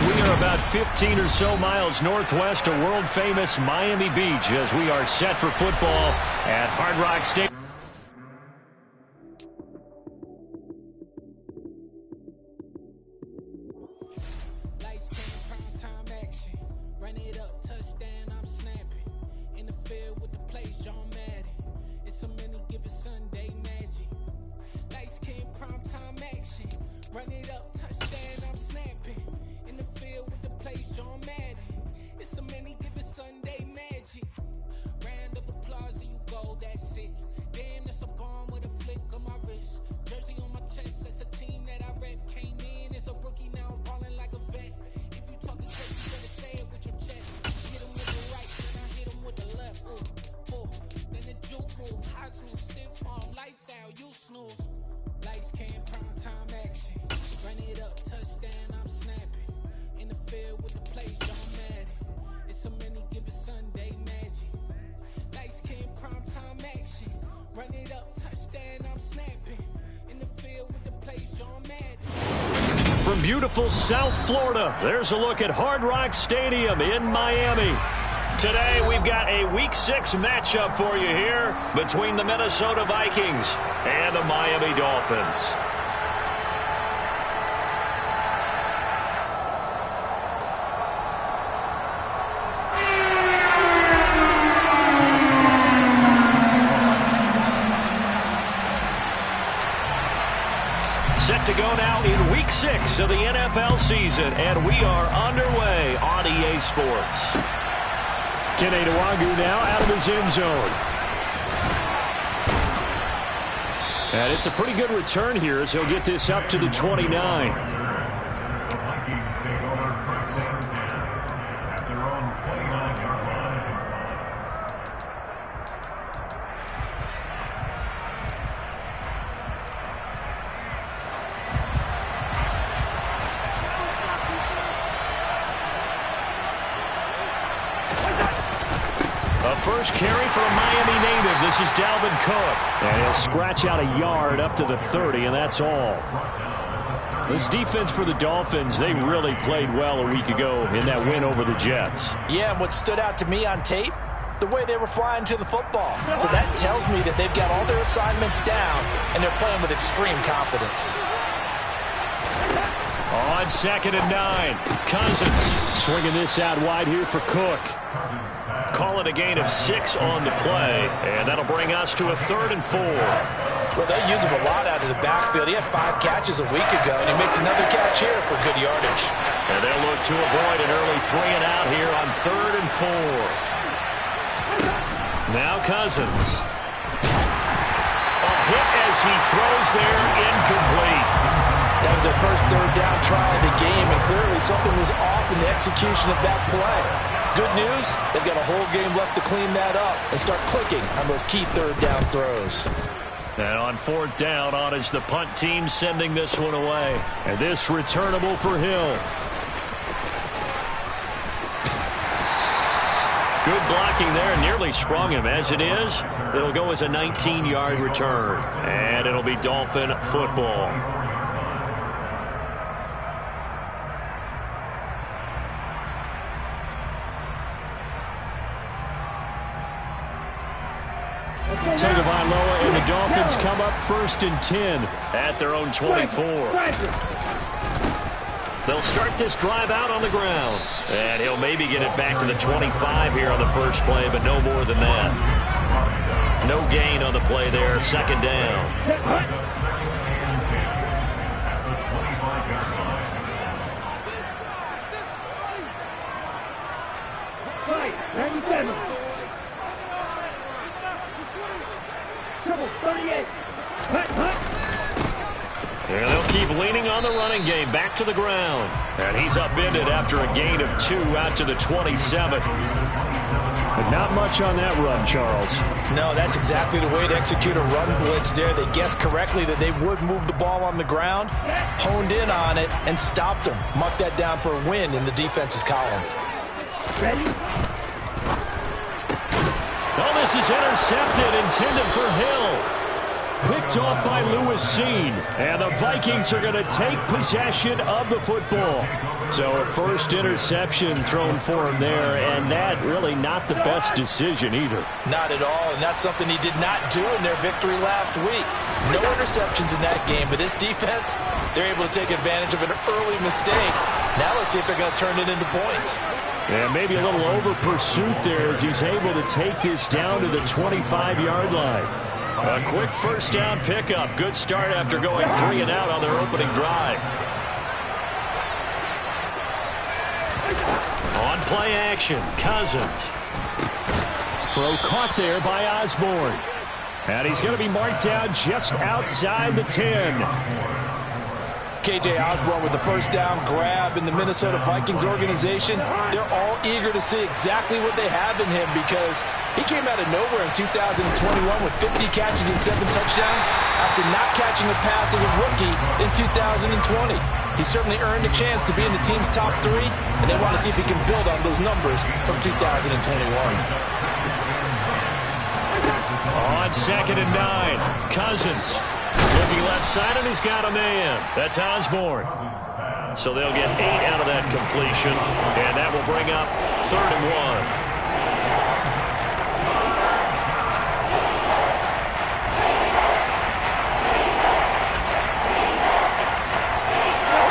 We are about 15 or so miles northwest of world-famous Miami Beach as we are set for football at Hard Rock Stadium. Run it up, touchdown, I'm snapping. In the field with the plays, John Madden. It's a many given Sunday magic. Round of applause and you go, that's it. Damn, that's a bomb with a flick on my wrist. Jersey on my chest, that's a team that I rep. Came in as a rookie, now I'm balling like a vet. If you talking shit, you better say it with your chest. Hit him with the right, then I hit him with the left. Ooh, ooh. Then the juke move, Heisman, stiff arm, lights out, you snooze. Lights came, prime time action. Run it up, touchdown, I'm snapping. In the field with the plays, John Madden. It's a many given Sunday magic. Lights came, prime time action. Run it up, touchdown, I'm snapping. In the field with the plays, John Madden. From beautiful South Florida, there's a look at Hard Rock Stadium in Miami. Today, we've got a Week 6 matchup for you here between the Minnesota Vikings and the Miami Dolphins. Set to go now in Week 6 of the NFL season, and we are underway on EA Sports. Kene Nwangwu now out of his end zone. And it's a pretty good return here as he'll get this up to the 29. First carry for a Miami native. This is Dalvin Cook. And he'll scratch out a yard up to the 30, and that's all. This defense for the Dolphins, they really played well a week ago in that win over the Jets. Yeah, and what stood out to me on tape, the way they were flying to the football. So that tells me that they've got all their assignments down, and they're playing with extreme confidence. On 2nd and 9, Cousins swinging this out wide here for Cook. Call it a gain of 6 on the play, and that'll bring us to a 3rd and 4. Well, they use him a lot out of the backfield. He had 5 catches a week ago, and he makes another catch here for good yardage. And they'll look to avoid an early 3 and out here on 3rd and 4. Now Cousins. A hit as he throws there, incomplete. That was their first 3rd down try of the game, and clearly something was off in the execution of that play. Good news, they've got a whole game left to clean that up and start clicking on those key 3rd down throws. And on 4th down, on is the punt team sending this one away. And this returnable for Hill. Good blocking there, nearly sprung him. As it is, it'll go as a 19-yard return. And it'll be Dolphin football. Tagovailoa and the Dolphins come up 1st and 10 at their own 24. They'll start this drive out on the ground. And he'll maybe get it back to the 25 here on the first play, but no more than that. No gain on the play there, 2nd down. And they'll keep leaning on the running game back to the ground. And he's upended after a gain of 2 out to the 27. But not much on that run, Charles. No, that's exactly the way to execute a run blitz there. They guessed correctly that they would move the ball on the ground, honed in on it, and stopped them. Marked that down for a win in the defense's column. Ready? Oh, this is intercepted, intended for Hill. picked off by Lewis-Seen. And the Vikings are going to take possession of the football. So a first interception thrown for him there, and that really not the best decision either. Not at all, and that's something he did not do in their victory last week. No interceptions in that game, but this defense, they're able to take advantage of an early mistake. Now let's see if they're going to turn it into points. And maybe a little over pursuit there as he's able to take this down to the 25-yard line. A quick first down pickup. Good start after going 3 and out on their opening drive. On play action, Cousins. Throw caught there by Osborne. And he's going to be marked down just outside the 10. K.J. Osborne with the first down grab in the Minnesota Vikings organization. They're all eager to see exactly what they have in him because he came out of nowhere in 2021 with 50 catches and 7 touchdowns after not catching a pass as a rookie in 2020. He certainly earned a chance to be in the team's top 3, and they want to see if he can build on those numbers from 2021. On 2nd and 9, Cousins. Looking left side, and he's got a man. That's Osborne. So they'll get 8 out of that completion, and that will bring up 3rd and 1.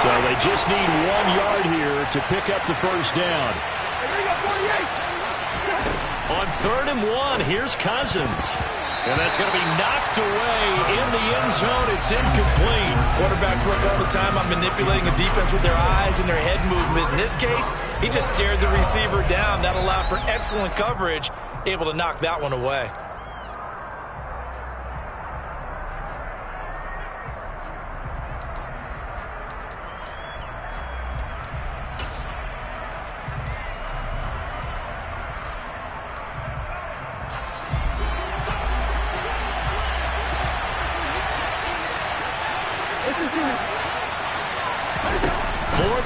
So they just need 1 yard here to pick up the first down. On 3rd and 1, here's Cousins. And that's going to be knocked away in the end zone. It's incomplete. Quarterbacks work all the time on manipulating a defense with their eyes and their head movement. In this case, he just stared the receiver down. That allowed for excellent coverage, able to knock that one away.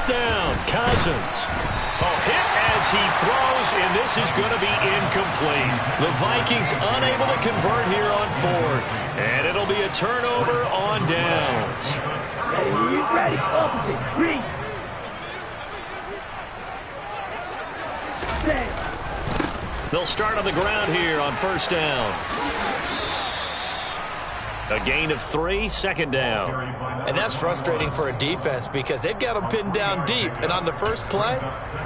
Down, Cousins. Hit as he throws, and this is going to be incomplete. The Vikings unable to convert here on 4th, and it'll be a turnover on downs. Ready, opposite, read. They'll start on the ground here on 1st down. A gain of 3, 2nd down. And that's frustrating for a defense because they've got them pinned down deep. And on the first play,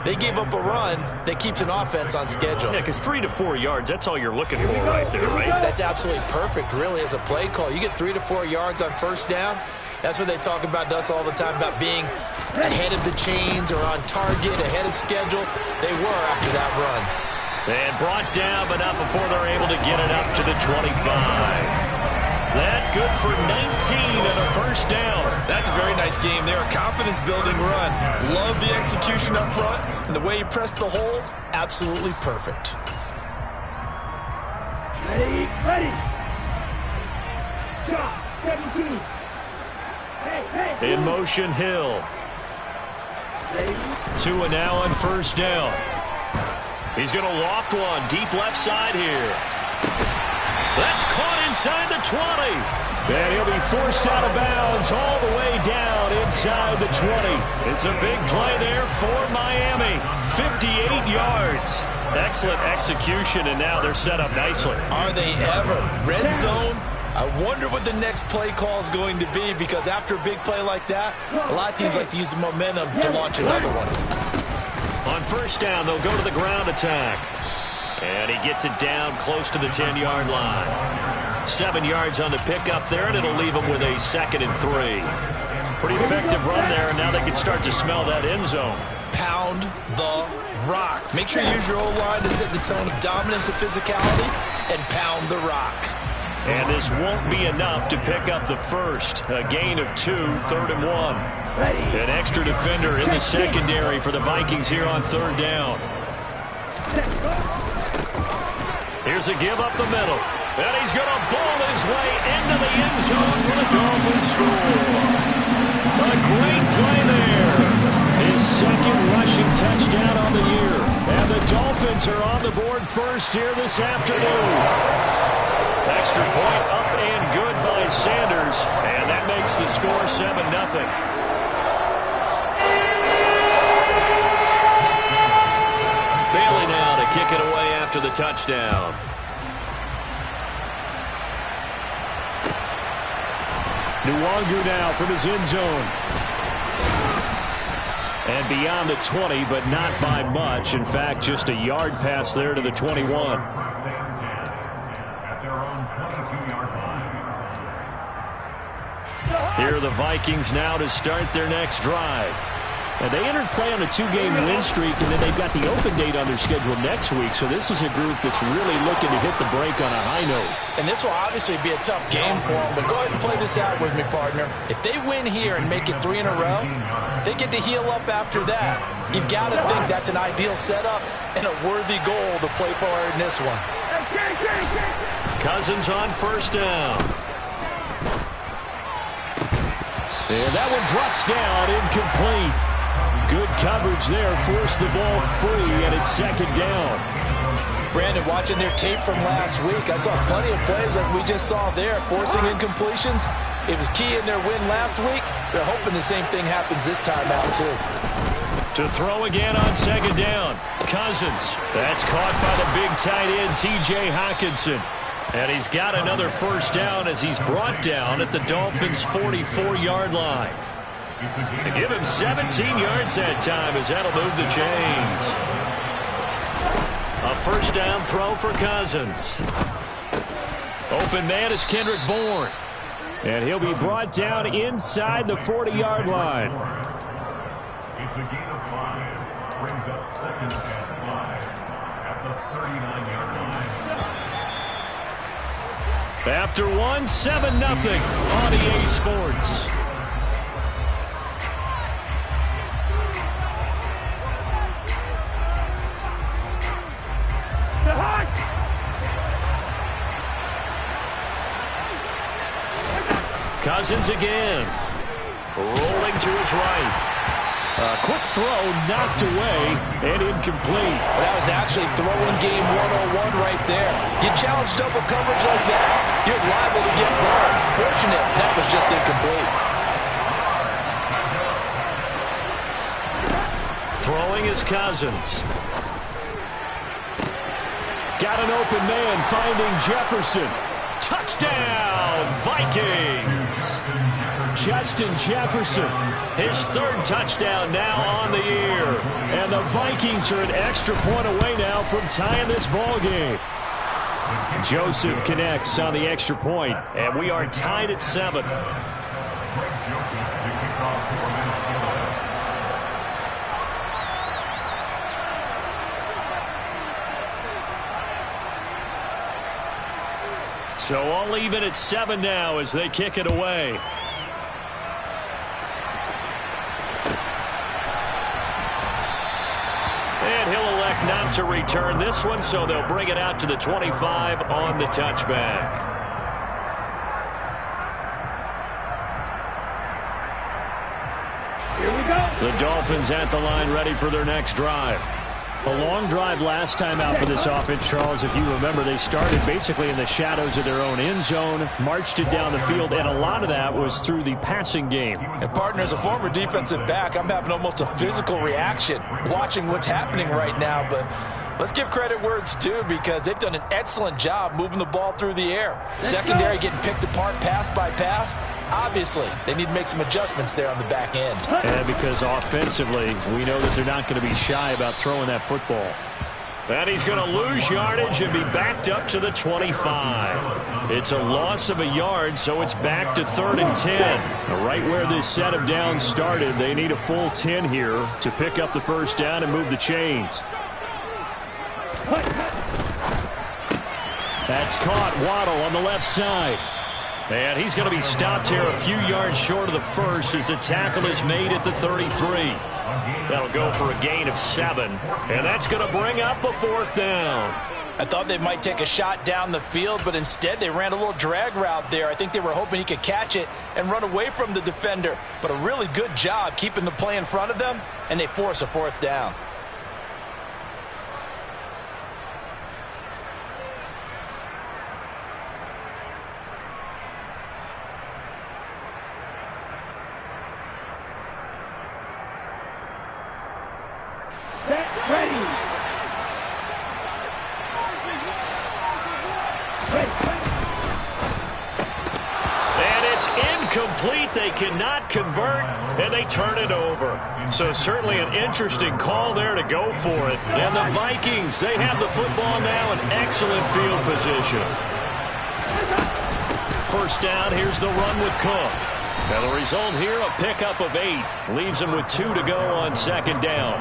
they gave up a run that keeps an offense on schedule. Yeah, because 3 to 4 yards, that's all you're looking for right there, right? That's absolutely perfect, really, as a play call. You get 3 to 4 yards on 1st down. That's what they talk about us all the time, about being ahead of the chains or on target, ahead of schedule. They were after that run. And brought down, but not before they're able to get it up to the 25. That good for 19 and a first down. That's a very nice game there. A confidence-building run. Love the execution up front. And the way he pressed the hole, absolutely perfect. Ready. Drop, 17. Hey. In motion, Hill. 2 and now on 1st down. He's going to loft one deep left side here. That's caught inside the 20. And he'll be forced out of bounds all the way down inside the 20. It's a big play there for Miami. 58 yards. Excellent execution, and now they're set up nicely. Are they ever? Red zone? I wonder what the next play call is going to be, because after a big play like that, a lot of teams like to use the momentum to launch another one. On 1st down, they'll go to the ground attack. And he gets it down close to the 10-yard line. 7 yards on the pickup there, and it'll leave him with a 2nd and 3. Pretty effective run there, and now they can start to smell that end zone. Pound the rock. Make sure you use your O-line to set the tone of dominance and physicality, and pound the rock. And this won't be enough to pick up the first. A gain of 2, 3rd and 1. An extra defender in the secondary for the Vikings here on 3rd down. Here's a give up the middle. And he's going to ball his way into the end zone for the Dolphins score. A great play there. His 2nd rushing touchdown on the year. And the Dolphins are on the board first here this afternoon. Extra point up and good by score 7-0. Bailey now to kick it away after the touchdown. Nwangu now from his end zone. And beyond the 20, but not by much. In fact, just a yard pass there to the 21. Here are the Vikings now to start their next drive. And they entered play on a 2-game win streak, and then they've got the open date on their schedule next week. So this is a group that's really looking to hit the break on a high note. And this will obviously be a tough game for them, but go ahead and play this out with me, partner. If they win here and make it 3 in a row, they get to heal up after that. You've got to think that's an ideal setup and a worthy goal to play for in this one. Cousins on first down. And that one drops down, incomplete. Good coverage there, forced the ball free, and it's second down. Brandon, watching their tape from last week, I saw plenty of plays like we just saw there, forcing incompletions. It was key in their win last week. They're hoping the same thing happens this time out, too. To throw again on second down. Cousins. That's caught by the big tight end, T.J. Hockenson. And he's got another first down as he's brought down at the Dolphins' 44-yard line. And give him 17 yards that time as that'll move the chains. A first down throw for Cousins. Open man is Kendrick Bourne. And he'll be brought down inside the 40-yard line. It's a gain of 5. Brings up second and 5 at the 39-yard line. After 1, 7-0 on EA Sports. Cousins again. Rolling to his right. A quick throw knocked away and incomplete. That was actually throwing game 101 right there. You challenge double coverage like that, you're liable to get burned. Fortunate, that was just incomplete. Throwing is Cousins. Got an open man finding Jefferson. Touchdown, Vikings! Justin Jefferson. His third touchdown now on the year. And the Vikings are an extra point away now from tying this ball game. Joseph connects on the extra point. And we are tied at 7. So all even at 7 now as they kick it away. And he'll elect not to return this one, so they'll bring it out to the 25 on the touchback. Here we go. The Dolphins at the line ready for their next drive. A long drive last time out for this offense, Charles. If you remember, they started basically in the shadows of their own end zone, marched it down the field, and a lot of that was through the passing game. And partner, as a former defensive back, I'm having almost a physical reaction watching what's happening right now. But let's give credit where it's due, because they've done an excellent job moving the ball through the air. Secondary getting picked apart pass by pass. Obviously, they need to make some adjustments there on the back end. And because offensively, we know that they're not going to be shy about throwing that football. And he's going to lose yardage and be backed up to the 25. It's a loss of a yard, so it's back to 3rd and 10. Right where this set of downs started, they need a full 10 here to pick up the first down and move the chains. That's caught. Waddle on the left side. And he's going to be stopped here a few yards short of the first as the tackle is made at the 33. That'll go for a gain of 7. And that's going to bring up a 4th down. I thought they might take a shot down the field, but instead they ran a little drag route there. I think they were hoping he could catch it and run away from the defender. But a really good job keeping the play in front of them, and they force a 4th down. And it's incomplete. They cannot convert, and they turn it over. So certainly an interesting call there to go for it. And the Vikings, they have the football now in excellent field position. First down, here's the run with Cook. Now the result here, a pickup of 8. Leaves him with 2 to go on second down.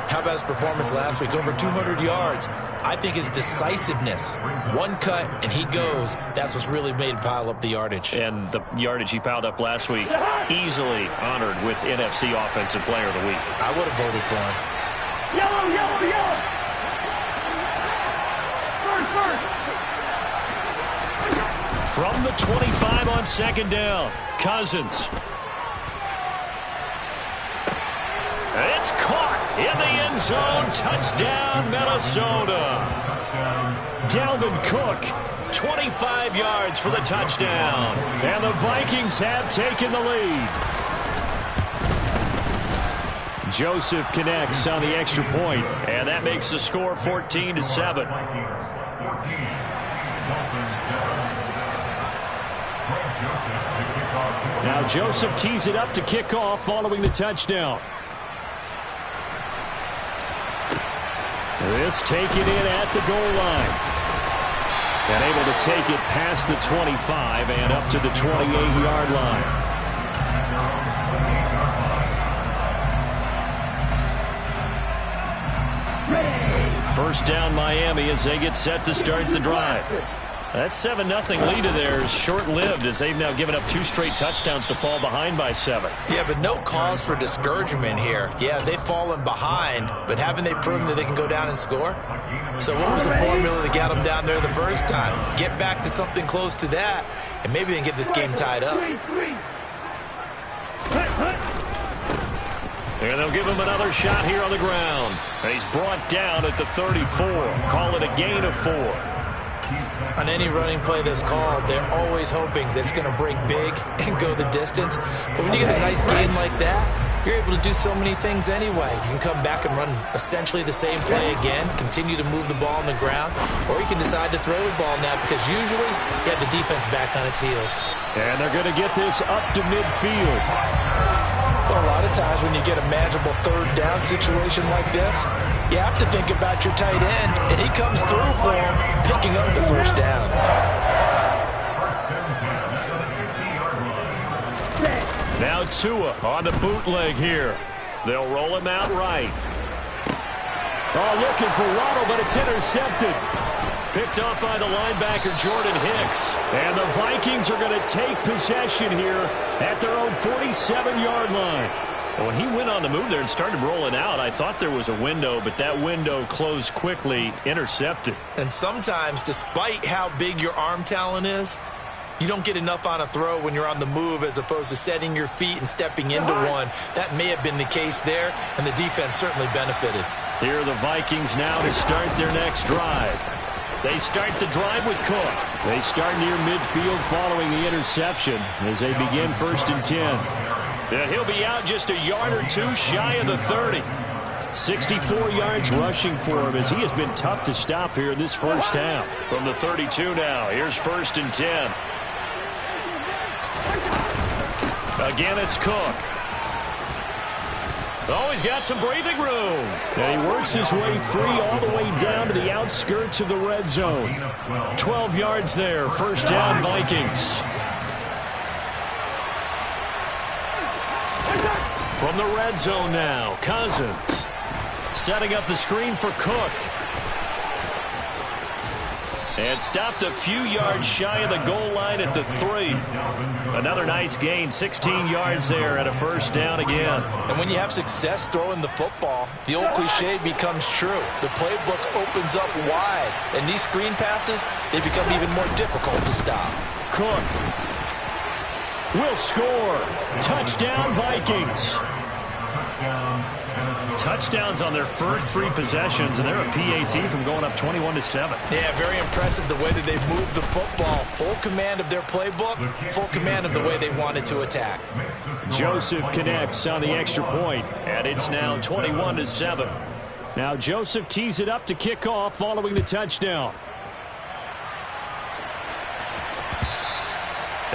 How about his performance last week? Over 200 yards. I think his decisiveness. One cut, and he goes. That's what's really made him pile up the yardage. And the yardage he piled up last week, easily honored with NFC Offensive Player of the Week. I would have voted for him. Yellow, yellow, yellow. First. From the 25 on second down, Cousins. It's caught in the end zone. Touchdown, Minnesota. Dalvin Cook, 25 yards for the touchdown. And the Vikings have taken the lead. Joseph connects on the extra point. And that makes the score 14-7. Now Joseph tees it up to kick off following the touchdown. This taken in at the goal line. And able to take it past the 25 and up to the 28-yard line. First down Miami as they get set to start the drive. That 7-0 lead of theirs short-lived as they've now given up 2 straight touchdowns to fall behind by 7. Yeah, but no cause for discouragement here. Yeah, they've fallen behind, but haven't they proven that they can go down and score? So what was the formula that got them down there the first time? Get back to something close to that, and maybe they can get this game tied up. And they'll give him another shot here on the ground. And he's brought down at the 34. Call it a gain of 4. On any running play that's called, they're always hoping that it's going to break big and go the distance. But when you get a nice game like that, you're able to do so many things anyway. You can come back and run essentially the same play again, continue to move the ball on the ground, or you can decide to throw the ball now because usually you have the defense back on its heels. And they're going to get this up to midfield. Well, a lot of times when you get a manageable third down situation like this, you have to think about your tight end, and he comes through for him, picking up the first down. Now Tua on the bootleg here. They'll roll him out right. Oh, looking for Waddle, but it's intercepted. Picked off by the linebacker, Jordan Hicks. And the Vikings are going to take possession here at their own 47-yard line. When he went on the move there and started rolling out, I thought there was a window, but that window closed quickly, intercepted. And sometimes, despite how big your arm talent is, you don't get enough on a throw when you're on the move as opposed to setting your feet and stepping into one. That may have been the case there, and the defense certainly benefited. Here are the Vikings now to start their next drive. They start the drive with Cook. They start near midfield following the interception as they begin 1st and 10. And he'll be out just a yard or 2 shy of the 30. 64 yards rushing for him as he has been tough to stop here in this first half. From the 32 now, here's 1st and 10. Again, it's Cook. Oh, he's got some breathing room. And he works his way free all the way down to the outskirts of the red zone. 12 yards there. First down, Vikings. From the red zone now, Cousins. Setting up the screen for Cook. And stopped a few yards shy of the goal line at the 3. Another nice gain, 16 yards there at a first down again. And when you have success throwing the football, the old cliche becomes true. The playbook opens up wide, and these screen passes, they become even more difficult to stop. Cook will score. Touchdown, Vikings. Touchdowns on their first 3 possessions, and they're a PAT from going up 21-7. Yeah, very impressive the way that they moved the football. Full command of their playbook, full command of the way they wanted to attack. Joseph connects on the extra point. And it's now 21-7. Now Joseph tees it up to kick off following the touchdown.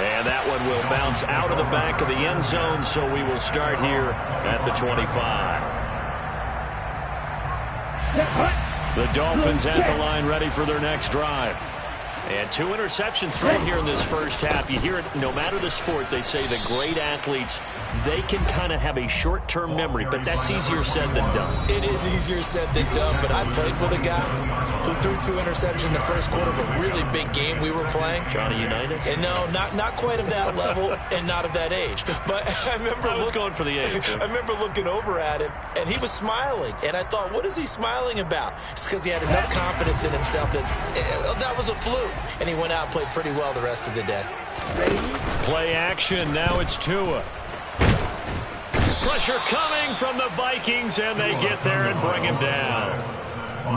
And that one will bounce out of the back of the end zone, so we will start here at the 25. The Dolphins at the line, ready for their next drive. And 2 interceptions thrown here in this first half. You hear it, no matter the sport, they say the great athletes, they can kind of have a short-term memory, but that's easier said than done. It is easier said than done, but I played with a guy who threw 2 interceptions in the first quarter of a really big game we were playing. Johnny Unitas? And no, not quite of that level and not of that age. But I remember going for the age. I remember looking over at him, and he was smiling. And I thought, what is he smiling about? It's because he had enough confidence in himself that was a fluke. And he went out and played pretty well the rest of the day. Play action. Now it's Tua. Pressure coming from the Vikings, and they get there and bring him down.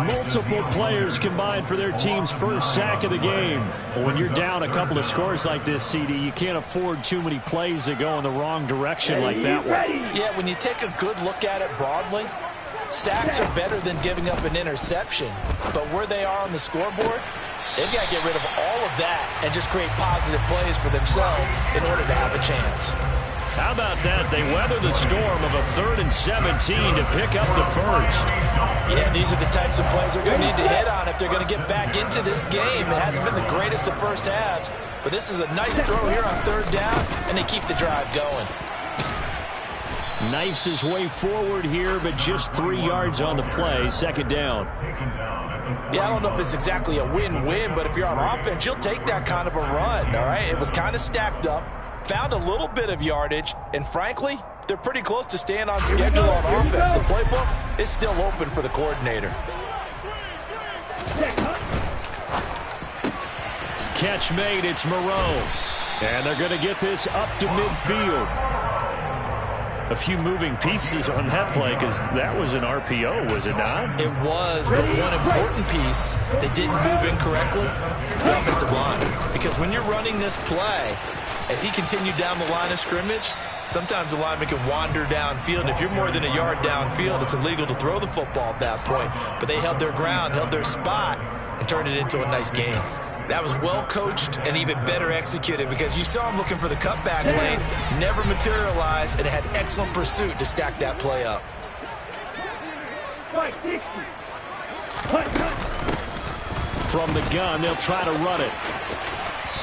Multiple players combined for their team's first sack of the game. When you're down a couple of scores like this, CD, you can't afford too many plays that go in the wrong direction like that one. Yeah, when you take a good look at it broadly, sacks are better than giving up an interception. But where they are on the scoreboard, they've got to get rid of all of that and just create positive plays for themselves in order to have a chance. How about that? They weather the storm of a 3rd and 17 to pick up the first. Yeah, these are the types of plays they're going to need to hit on if they're going to get back into this game. It hasn't been the greatest of first halves, but this is a nice throw here on 3rd down, and they keep the drive going. Knifes his way forward here, but just 3 yards on the play. 2nd down. Yeah, I don't know if it's exactly a win-win, but if you're on offense, you'll take that kind of a run, all right? It was kind of stacked up, found a little bit of yardage, and frankly, they're pretty close to staying on schedule on offense. The playbook is still open for the coordinator. Catch made, it's Moreau. And they're going to get this up to midfield. A few moving pieces on that play because that was an RPO, was it not? It was, but one important piece that didn't move incorrectly, the offensive line. Because when you're running this play, as he continued down the line of scrimmage, sometimes the lineman can wander downfield. And if you're more than a yard downfield, it's illegal to throw the football at that point. But they held their ground, held their spot, and turned it into a nice game. That was well coached and even better executed because you saw him looking for the cutback lane, never materialized, and had excellent pursuit to stack that play up. From the gun, they'll try to run it.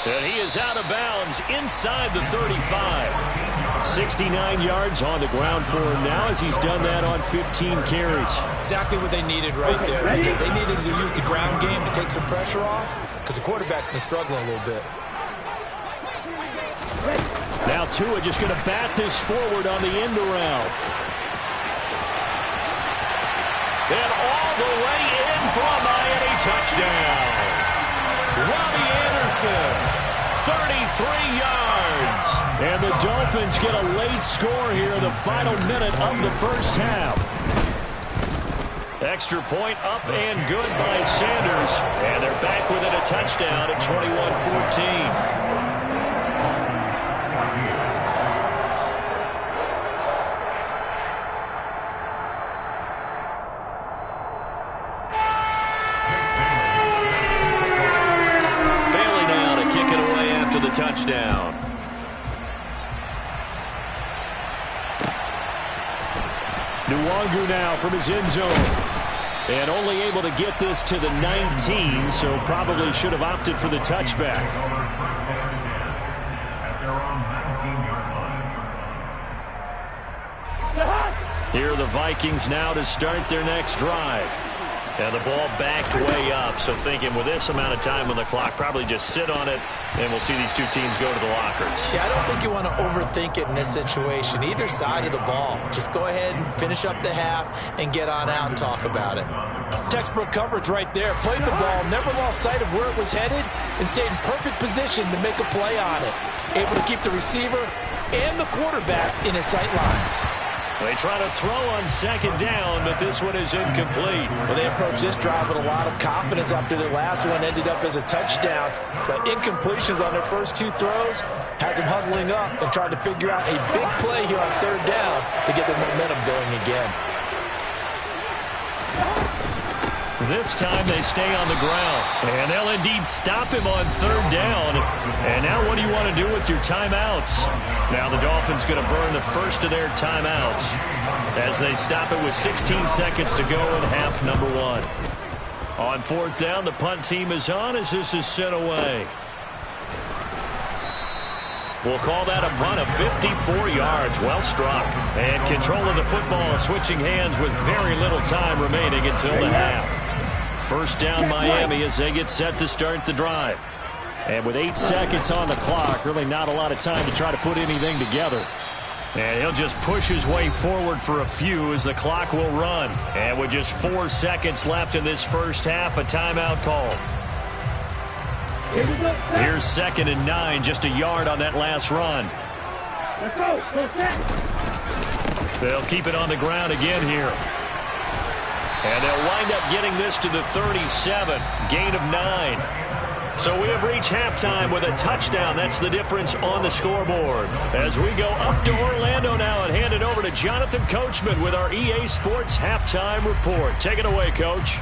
And he is out of bounds inside the 35. 69 yards on the ground for him now as he's done that on 15 carries. Exactly what they needed right there because they needed to use the ground game to take some pressure off because the quarterback's been struggling a little bit. Now Tua just going to bat this forward on the end around. And all the way in for a Miami touchdown. Robbie Anderson. 33 yards. And the Dolphins get a late score here in the final minute of the first half. Extra point up and good by Sanders. And they're back within a touchdown at 21-14. Touchdown. Nwangu now from his end zone. And only able to get this to the 19, so probably should have opted for the touchback. Here are the Vikings now to start their next drive. And the ball backed way up, so thinking with this amount of time on the clock, probably just sit on it, and we'll see these two teams go to the lockers. Yeah, I don't think you want to overthink it in this situation. Either side of the ball. Just go ahead and finish up the half and get on out and talk about it. Textbook coverage right there. Played the ball, never lost sight of where it was headed, and stayed in perfect position to make a play on it. Able to keep the receiver and the quarterback in his sight lines. They try to throw on second down, but this one is incomplete. Well, they approached this drive with a lot of confidence after their last one ended up as a touchdown. But incompletions on their first 2 throws has them huddling up and trying to figure out a big play here on 3rd down to get their momentum going again. This time they stay on the ground. And they'll indeed stop him on third down. And now what do you want to do with your timeouts? Now the Dolphins going to burn the first of their timeouts as they stop it with 16 seconds to go in half number one. On fourth down, the punt team is on as this is sent away. We'll call that a punt of 54 yards. Well struck. And control of the football switching hands with very little time remaining until the half. First down Miami as they get set to start the drive. And with 8 seconds on the clock, really not a lot of time to try to put anything together. And he'll just push his way forward for a few as the clock will run. And with just 4 seconds left in this first half, a timeout call. Here's 2nd and 9, just a yard on that last run. Let's go. They'll keep it on the ground again here. And they'll wind up getting this to the 37, gain of 9. So we have reached halftime with a touchdown. That's the difference on the scoreboard. As we go up to Orlando now and hand it over to Jonathan Coachman with our EA Sports Halftime Report. Take it away, Coach.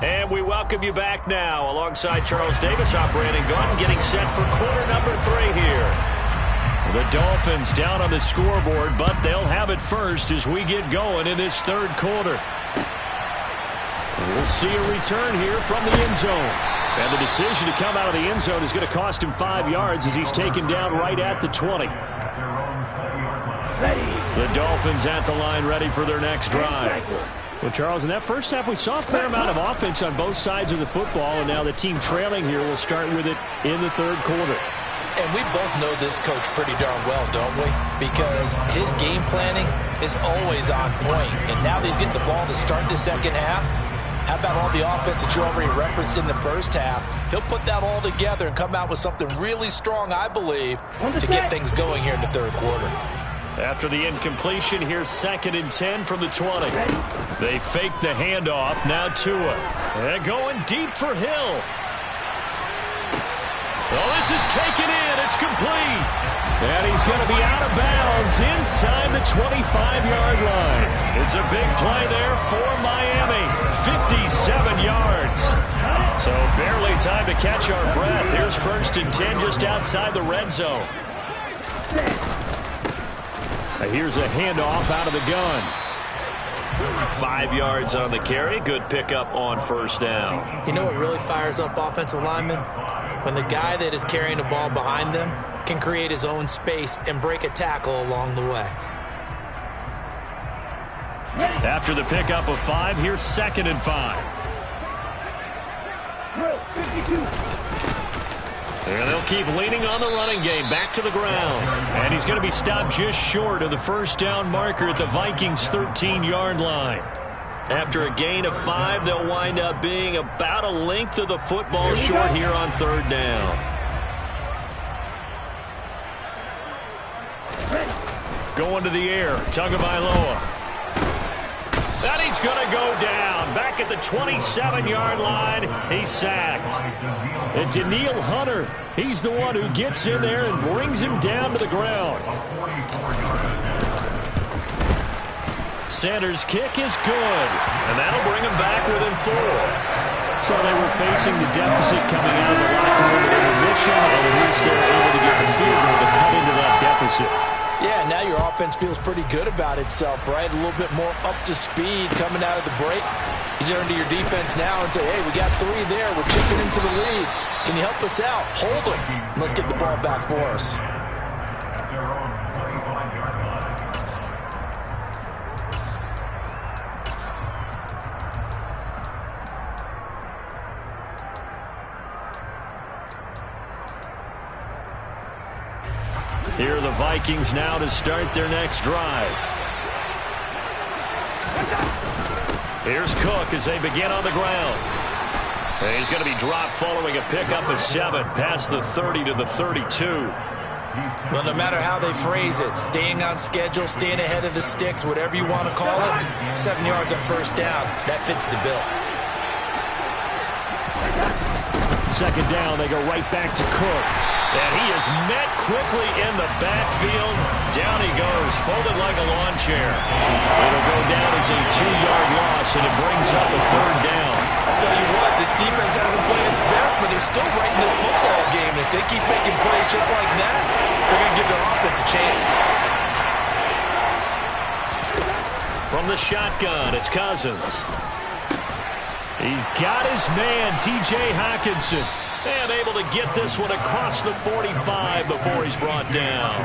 And we welcome you back now alongside Charles Davis. I'm Brandon Gaudin getting set for quarter number 3 here. The Dolphins down on the scoreboard, but they'll have it first as we get going in this third quarter. We'll see a return here from the end zone. And the decision to come out of the end zone is going to cost him 5 yards as he's taken down right at the 20. The Dolphins at the line ready for their next drive. Well, Charles, in that first half, we saw a fair amount of offense on both sides of the football, and now the team trailing here will start with it in the third quarter. And we both know this coach pretty darn well, don't we? Because his game planning is always on point. And now that he's getting the ball to start the second half, how about all the offense that you already referenced in the first half? He'll put that all together and come out with something really strong, I believe, to get things going here in the third quarter. After the incompletion, here's 2nd and 10 from the 20. They fake the handoff. Now Tua. And going deep for Hill. Well, this is taken in. It's complete. And he's going to be out of bounds inside the 25-yard line. It's a big play there for Miami. 57 yards. So barely time to catch our breath. Here's 1st and 10 just outside the red zone. Here's a handoff out of the gun. 5 yards on the carry. Good pickup on first down. You know what really fires up offensive linemen? When the guy that is carrying the ball behind them can create his own space and break a tackle along the way. After the pickup of 5, here's 2nd and 5. And they'll keep leaning on the running game. Back to the ground. And he's going to be stopped just short of the first down marker at the Vikings' 13-yard line. After a gain of 5, they'll wind up being about a length of the football short here on third down. Going to the air. Tagovailoa. And he's going to go down. Back at the 27-yard line. He's sacked. And Daniil Hunter, he's the one who gets in there and brings him down to the ground. Sanders' kick is good. And that'll bring him back within 4. So they were facing the deficit coming out of the locker room at intermission, and at least they're able to get the field goal to cut into that deficit. Yeah, now your offense feels pretty good about itself, right? A little bit more up to speed coming out of the break. You turn to your defense now and say, hey, we got 3 there. We're chipping into the lead. Can you help us out? Hold them. And let's get the ball back for us. Here are the Vikings now to start their next drive. Here's Cook as they begin on the ground. And he's going to be dropped following a pickup of 7 past the 30 to the 32. Well, no matter how they phrase it, staying on schedule, staying ahead of the sticks, whatever you want to call it, 7 yards on first down, that fits the bill. 2nd down, they go right back to Cook. And he is met quickly in the backfield. Down he goes, folded like a lawn chair. It'll go down as a 2-yard loss, and it brings up a 3rd down. I'll tell you what, this defense hasn't played its best, but they're still right in this football game. If they keep making plays just like that, they're going to give their offense a chance. From the shotgun, it's Cousins. He's got his man, T.J. Hockenson. And able to get this one across the 45 before he's brought down.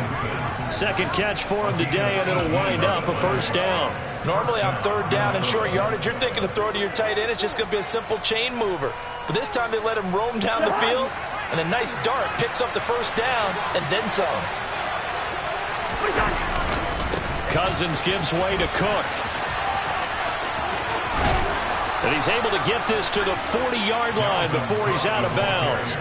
Second catch for him today, and it'll wind up a 1st down. Normally on 3rd down and short yardage, you're thinking to throw to your tight end. It's just going to be a simple chain mover. But this time they let him roam down the field, and a nice dart picks up the 1st down and then some. Cousins gives way to Cook. And he's able to get this to the 40-yard line before he's out of bounds.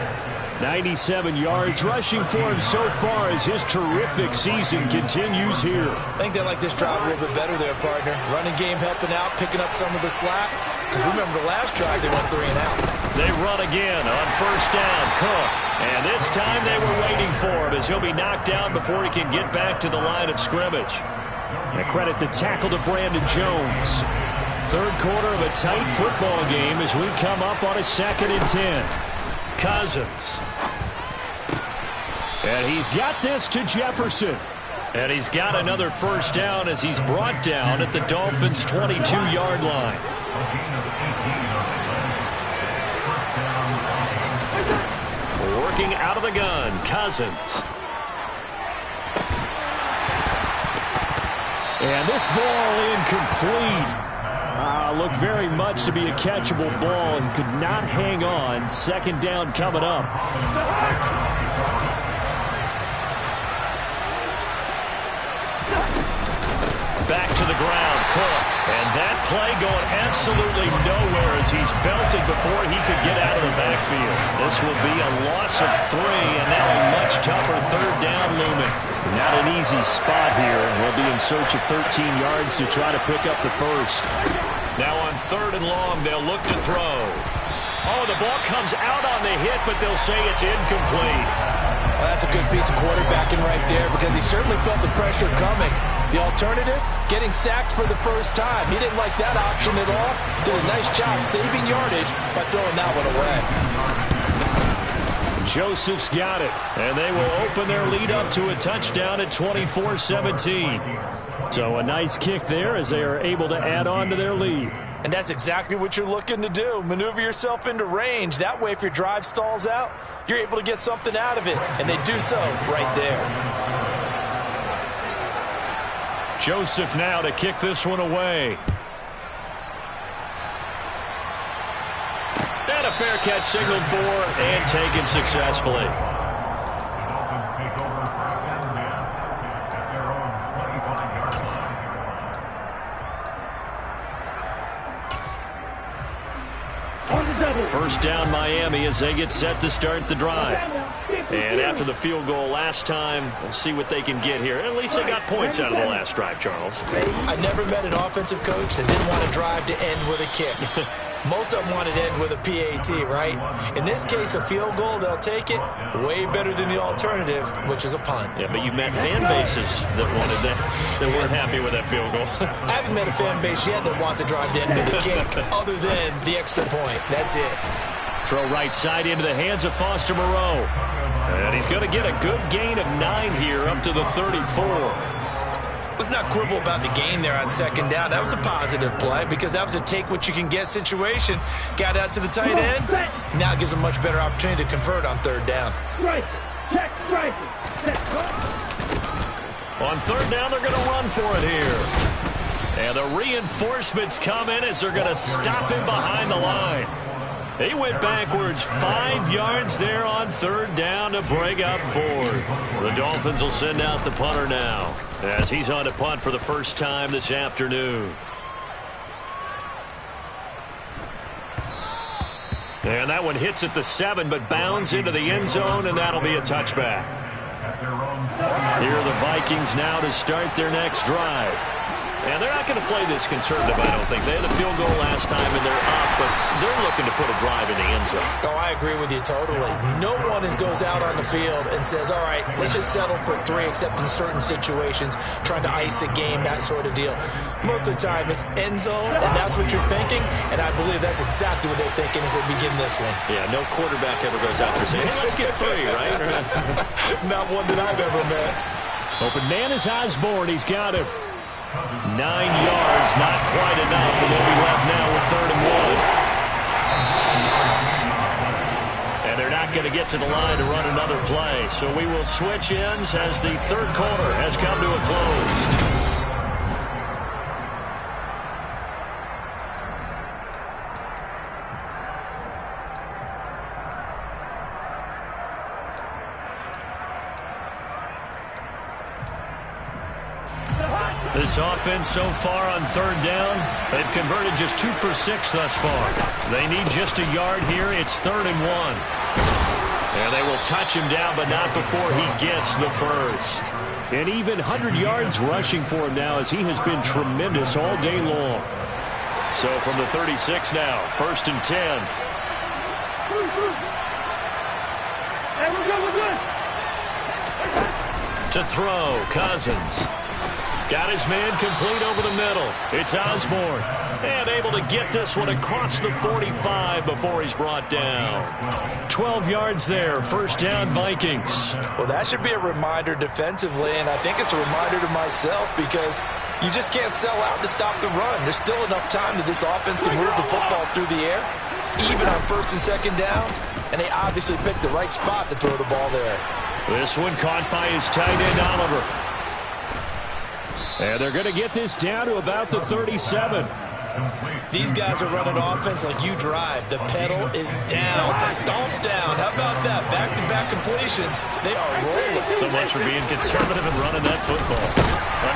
97 yards rushing for him so far as his terrific season continues here. I think they like this drive a little bit better there, partner. Running game helping out, picking up some of the slack. Because remember the last drive, they went 3 and out. They run again on 1st down, Cook. And this time they were waiting for him as he'll be knocked down before he can get back to the line of scrimmage. And credit the tackle to Brandon Jones. 3rd quarter of a tight football game as we come up on a 2nd and 10. Cousins. And he's got this to Jefferson. And he's got another 1st down as he's brought down at the Dolphins' 22-yard line. Working out of the gun, Cousins. And this ball incomplete. Looked very much to be a catchable ball and could not hang on. 2nd down coming up. Back to the ground, Cook. And that play going absolutely nowhere as he's belted before he could get out of the backfield. This will be a loss of 3, and now a much tougher 3rd down looming. Not an easy spot here. We'll be in search of 13 yards to try to pick up the 1st. Now on 3rd and long, they'll look to throw. Oh, the ball comes out on the hit, but they'll say it's incomplete. Well, that's a good piece of quarterbacking right there because he certainly felt the pressure coming. The alternative, getting sacked for the 1st time. He didn't like that option at all. Did a nice job saving yardage by throwing that one away. Joseph's got it. And they will open their lead up to a touchdown at 24-17. So a nice kick there as they are able to add on to their lead. And that's exactly what you're looking to do. Maneuver yourself into range. That way, if your drive stalls out, you're able to get something out of it. And they do so right there. Joseph now to kick this one away. And a fair catch signaled for and taken successfully. Dolphins take over 1st and 10 at their own 25-yard line. 1st down Miami as they get set to start the drive. And after the field goal last time, we'll see what they can get here. At least they got points out of the last drive, Charles. I never met an offensive coach that didn't want to drive to end with a kick. Most of them want to end with a PAT, right? In this case, a field goal, they'll take it. Way better than the alternative, which is a punt. Yeah, but you met fan bases that wanted that, that weren't happy with that field goal. I haven't met a fan base yet that wants to drive to end with a kick other than the extra point. That's it. Throw right side into the hands of Foster Moreau. And he's going to get a good gain of 9 here up to the 34. Let's not quibble about the gain there on 2nd down. That was a positive play because that was a take-what-you-can-get situation. Got out to the tight end. Now it gives a much better opportunity to convert on 3rd down. On 3rd down, they're going to run for it here. And the reinforcements come in as they're going to stop him behind the line. He went backwards 5 yards there on 3rd down to bring up 4th. The Dolphins will send out the punter now as he's on to punt for the first time this afternoon. And that one hits at the 7 but bounds into the end zone, and that'll be a touchback. Here are the Vikings now to start their next drive. And they're not going to play this conservative, I don't think. They had a field goal last time, and they're up, but they're looking to put a drive in the end zone. Oh, I agree with you totally. No one goes out on the field and says, all right, let's just settle for 3, except in certain situations, trying to ice a game, that sort of deal. Most of the time, it's end zone, and that's what you're thinking, and I believe that's exactly what they're thinking as they begin this one. Yeah, no quarterback ever goes out there saying, hey, let's get 3, right? Not one that I've ever met. Open man is Osborne. He's got him. 9 yards, not quite enough, and they'll be left now with 3rd and 1. And they're not going to get to the line to run another play, so we will switch ends as the 3rd quarter has come to a close. This offense so far on 3rd down, they've converted just 2 for 6 thus far. They need just a yard here. It's 3rd and 1. And they will touch him down, but not before he gets the first. And even 100 yards rushing for him now as he has been tremendous all day long. So from the 36 now, 1st and 10. Hey, we're good. To throw, Cousins. Got his man complete over the middle. It's Osborne. And able to get this one across the 45 before he's brought down. 12 yards there. 1st down, Vikings. Well, that should be a reminder defensively, and I think it's a reminder to myself because you just can't sell out to stop the run. There's still enough time that this offense can move the football through the air, even on 1st and 2nd downs, and they obviously picked the right spot to throw the ball there. This one caught by his tight end, Oliver. And they're going to get this down to about the 37. These guys are running offense like you drive. The pedal is down, stomped down. How about that? Back-to-back completions. They are rolling. So much for being conservative and running that football.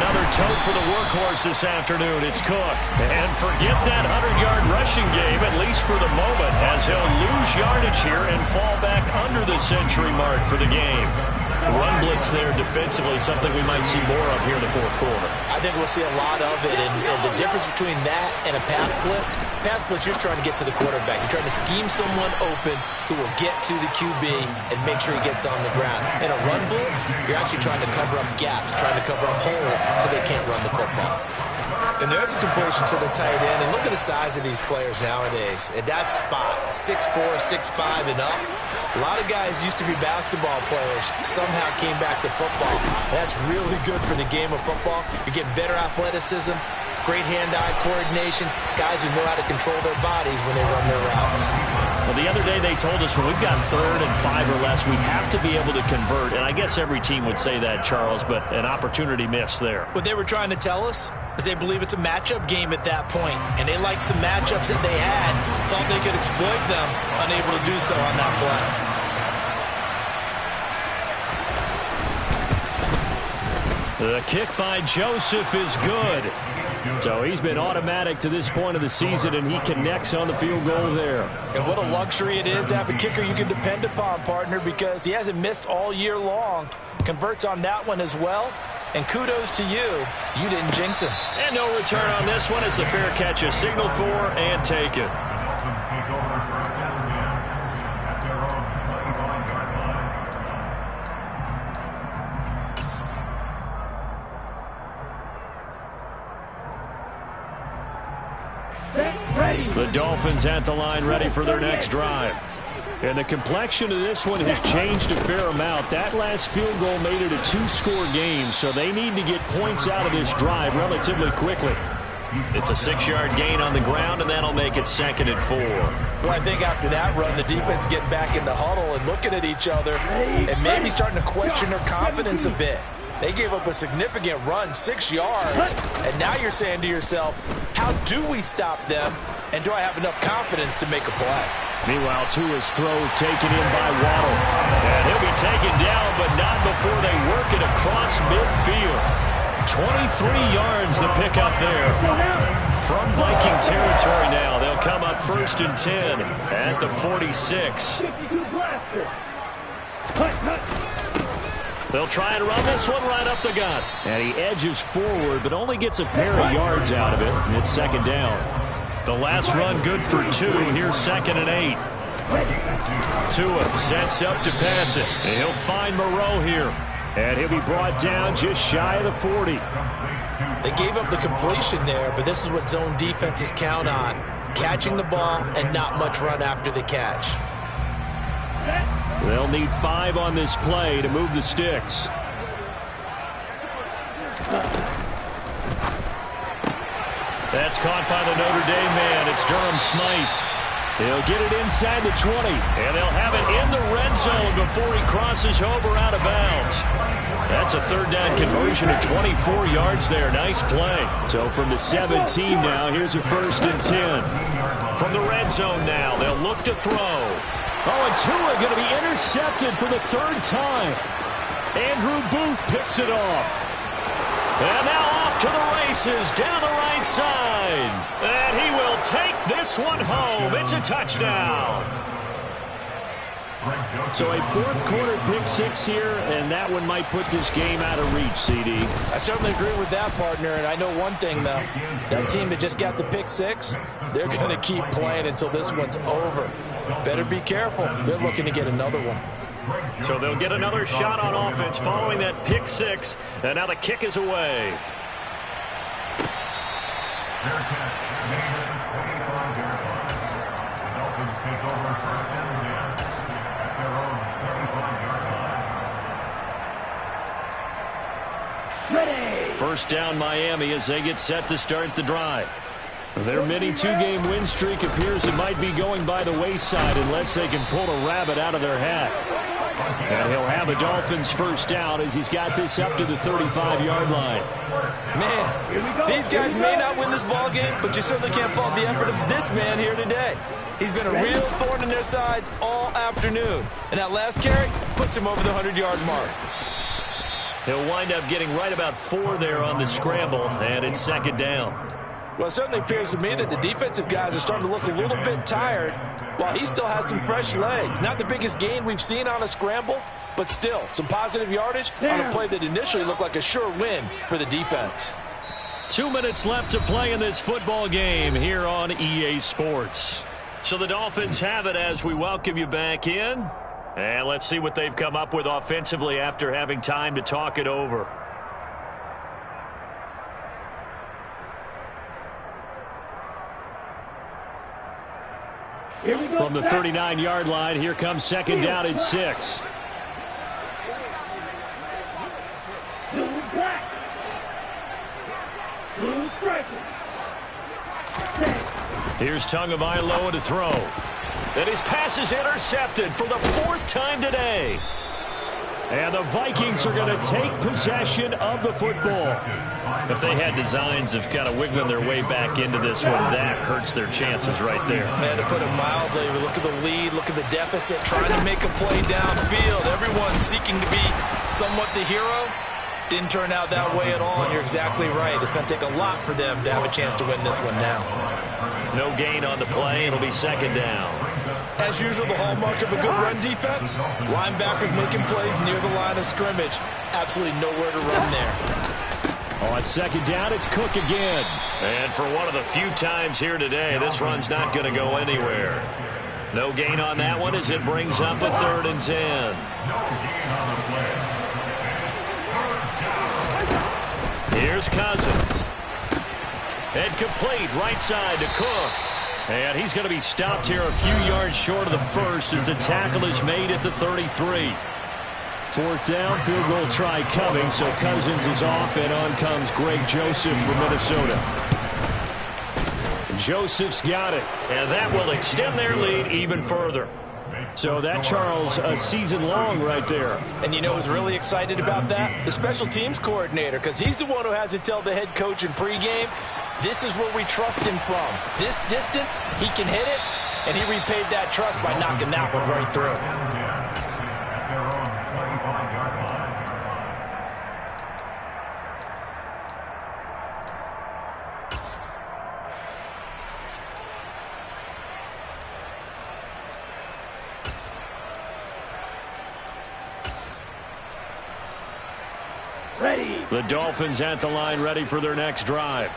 Another tote for the workhorse this afternoon. It's Cook. And forget that 100-yard rushing game, at least for the moment, as he'll lose yardage here and fall back under the century mark for the game. Run blitz there defensively, something we might see more of here in the 4th quarter. I think we'll see a lot of it, and the difference between that and a pass blitz, you're trying to get to the quarterback. You're trying to scheme someone open who will get to the QB and make sure he gets on the ground. In a run blitz, you're actually trying to cover up gaps, trying to cover up holes so they can't run the football. And there's a completion to the tight end, and look at the size of these players nowadays. At that spot, 6'4", 6'5", and up. A lot of guys used to be basketball players, somehow came back to football. That's really good for the game of football. You're getting better athleticism, great hand-eye coordination, guys who know how to control their bodies when they run their routes. Well, the other day they told us when we've got 3rd and 5 or less, we have to be able to convert. And I guess every team would say that, Charles, but an opportunity missed there. What they were trying to tell us is they believe it's a matchup game at that point, and they liked some matchups that they had, thought they could exploit them, unable to do so on that play. The kick by Joseph is good. So he's been automatic to this point of the season, and he connects on the field goal there. And what a luxury it is to have a kicker you can depend upon, partner, because he hasn't missed all year long. Converts on that one as well. And kudos to you. You didn't jinx him. And no return on this one as the fair catch is signaled for and taken. The Dolphins at the line ready for their next drive. And the complexion of this one has changed a fair amount. That last field goal made it a 2-score game, so they need to get points out of this drive relatively quickly. It's a 6-yard gain on the ground, and that'll make it 2nd and 4. Well, I think after that run, the defense is getting back in the huddle and looking at each other and maybe starting to question their confidence a bit. They gave up a significant run, 6 yards, and now you're saying to yourself, how do we stop them, and do I have enough confidence to make a play? Meanwhile, Tua's throws taken in by Waddle. And he'll be taken down, but not before they work it across midfield. 23 yards the pickup there. From Viking territory now, they'll come up 1st and 10 at the 46. They'll try and run this one right up the gut. And he edges forward, but only gets a pair of yards out of it, and it's second down. The last run good for 2. Here's 2nd and 8. Tua sets up to pass it. And he'll find Moreau here. And he'll be brought down just shy of the 40. They gave up the completion there, but this is what zone defenses count on. Catching the ball and not much run after the catch. They'll need 5 on this play to move the sticks. That's caught by the Notre Dame man. It's Durham Smythe. He'll get it inside the 20. And they'll have it in the red zone before he crosses over out of bounds. That's a 3rd down conversion of 24 yards there. Nice play. So from the 17 now, here's a 1st and 10. From the red zone now, they'll look to throw. Oh, and Tua going to be intercepted for the 3rd time. Andrew Booth picks it off. And now off to the races down the right side. And he will take this one home. It's a touchdown. So a 4th quarter pick 6 here, and that one might put this game out of reach, CD. I certainly agree with that, partner, and I know one thing, though. That team that just got the pick 6, they're going to keep playing until this one's over. Better be careful. They're looking to get another one. So they'll get another shot on offense following that pick 6, and now the kick is away. First down Miami as they get set to start the drive. Their mini 2-game win streak appears it might be going by the wayside unless they can pull a rabbit out of their hat. And he'll have a Dolphins first down as he's got this up to the 35-yard line. Man, these guys may not win this ball game, but you certainly can't fault the effort of this man here today. He's been a real thorn in their sides all afternoon. And that last carry puts him over the 100-yard mark. He'll wind up getting right about 4 there on the scramble, and it's 2nd down. Well, it certainly appears to me that the defensive guys are starting to look a little bit tired while he still has some fresh legs. Not the biggest gain we've seen on a scramble, but still some positive yardage on a play that initially looked like a sure win for the defense. 2 minutes left to play in this football game here on EA Sports. So the Dolphins have it as we welcome you back in. And let's see what they've come up with offensively after having time to talk it over. From the 39-yard line, here comes 2nd down and 6. Here's Tagovailoa to throw. And his pass is intercepted for the 4th time today. And the Vikings are going to take possession of the football. If they had designs of kind of wiggling their way back into this one, that hurts their chances right there. Man, to put it mildly, we look at the lead, look at the deficit, trying to make a play downfield. Everyone seeking to be somewhat the hero. Didn't turn out that way at all, and you're exactly right. It's going to take a lot for them to have a chance to win this one now. No gain on the play. It'll be 2nd down. As usual, the hallmark of a good run defense, linebackers making plays near the line of scrimmage. Absolutely nowhere to run there. On 2nd down, it's Cook again. And for one of the few times here today, this run's not going to go anywhere. No gain on that one as it brings up a 3rd and 10. Here's Cousins. And complete right side to Cook. And he's going to be stopped here a few yards short of the first as the tackle is made at the 33. 4th down, field goal try coming, so Cousins is off, and on comes Greg Joseph from Minnesota. Joseph's got it. And that will extend their lead even further. So that, Charles, a season long right there. And you know who's really excited about that? The special teams coordinator, because he's the one who has to tell the head coach in pregame, this is where we trust him from. This distance, he can hit it, and he repaid that trust by knocking that one right through. The Dolphins at the line, ready for their next drive.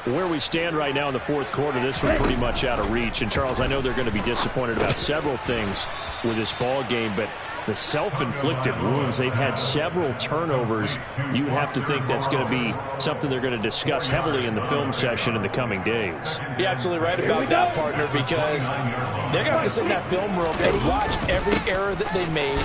Where we stand right now in the fourth quarter, this was pretty much out of reach. And, Charles, I know they're going to be disappointed about several things with this ball game, but the self-inflicted wounds, they've had several turnovers. You would have to think that's going to be something they're going to discuss heavily in the film session in the coming days. You're absolutely right about that, partner, because they're going to have to sit in that film room and watch every error that they made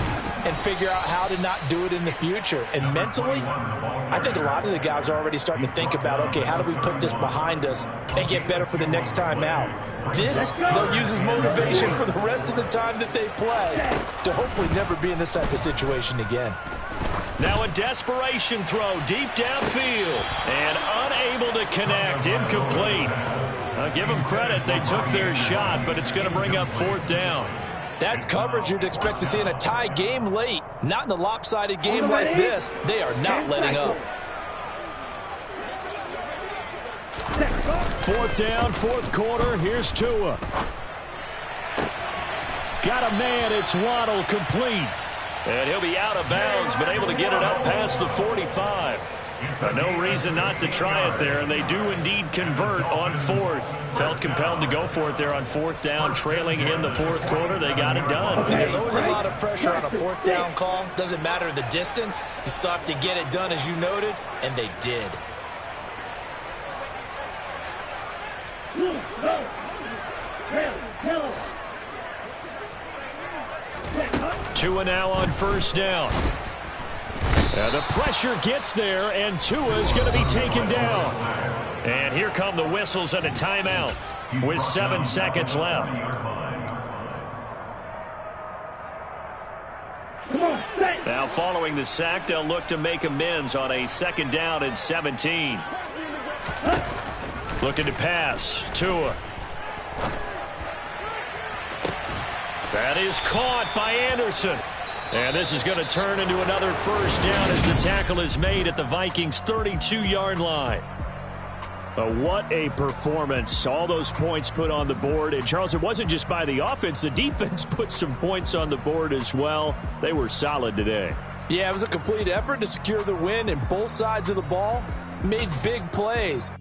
and figure out how to not do it in the future. And mentally, I think a lot of the guys are already starting to think about, okay, how do we put this behind us and get better for the next time out? This, they'll use as motivation for the rest of the time that they play to hopefully never be in this type of situation again. Now a desperation throw deep downfield and unable to connect, incomplete. I'll give them credit, they took their shot, but it's going to bring up fourth down. That's coverage you'd expect to see in a tie game late. Not in a lopsided game like this. They are not letting up. Fourth down, fourth quarter. Here's Tua. Got a man. It's Waddle, complete. And he'll be out of bounds, but able to get it up past the 45. No reason not to try it there, and they do indeed convert on fourth. Felt compelled to go for it there on fourth down, trailing in the fourth quarter. They got it done. And there's always a lot of pressure on a fourth down call. Doesn't matter the distance. You still have to get it done, as you noted, and they did. Tua now on first down. The pressure gets there, and Tua's going to be taken down. And here come the whistles and a timeout with 7 seconds left. Now following the sack, they'll look to make amends on a second down and 17. Looking to pass. Tua. That is caught by Anderson. And this is going to turn into another first down as the tackle is made at the Vikings' 32-yard line. But what a performance. All those points put on the board. And, Charles, it wasn't just by the offense. The defense put some points on the board as well. They were solid today. Yeah, it was a complete effort to secure the win, and both sides of the ball made big plays.